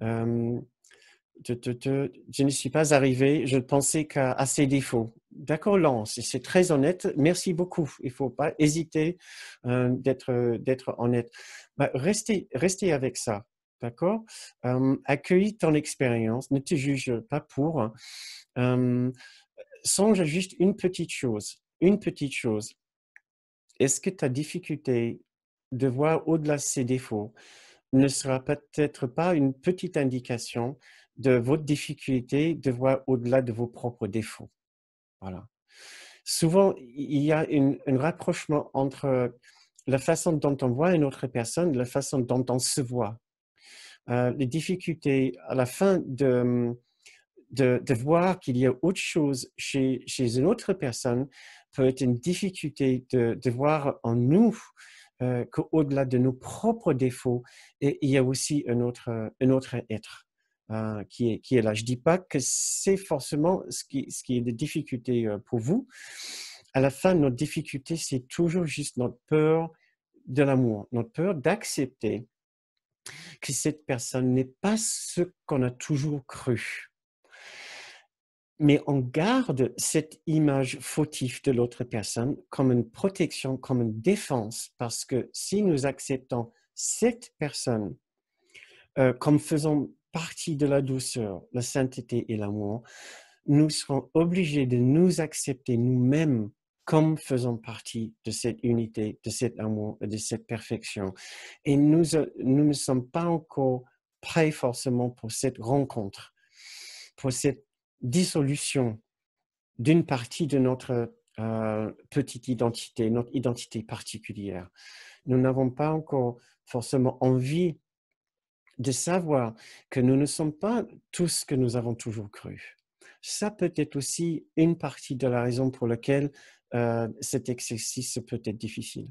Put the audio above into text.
Hem, je ne suis pas arrivé, je ne pensais qu'à ces défauts. D'accord, Lance, c'est très honnête. Merci beaucoup. Il ne faut pas hésiter, d'être honnête. Bah, restez avec ça, d'accord? Accueille ton expérience, ne te juge pas pour. Hem, songe à juste une petite chose, une petite chose. Est-ce que ta difficulté de voir au-delà de ces défauts ne sera peut-être pas une petite indication de votre difficulté de voir au-delà de vos propres défauts? Voilà. Souvent, il y a un rapprochement entre la façon dont on voit une autre personne, la façon dont on se voit. Les difficultés à la fin de voir qu'il y a autre chose chez une autre personne peut être une difficulté de voir en nous qu'au-delà de nos propres défauts, et il y a aussi un autre être qui est là. Je ne dis pas que c'est forcément ce qui est de difficulté pour vous. À la fin, notre difficulté, c'est toujours juste notre peur de l'amour, notre peur d'accepter que cette personne n'est pas ce qu'on a toujours cru. Mais on garde cette image fautive de l'autre personne comme une protection, comme une défense, parce que si nous acceptons cette personne comme faisant partie de la douceur, la sainteté et l'amour, nous serons obligés de nous accepter nous-mêmes comme faisant partie de cette unité, de cet amour et de cette perfection. Et nous ne sommes pas encore prêts forcément pour cette rencontre, pour cette dissolution d'une partie de notre petite identité, notre identité particulière. Nous n'avons pas encore forcément envie de savoir que nous ne sommes pas tous ce que nous avons toujours cru. Ça peut être aussi une partie de la raison pour laquelle cet exercice peut être difficile.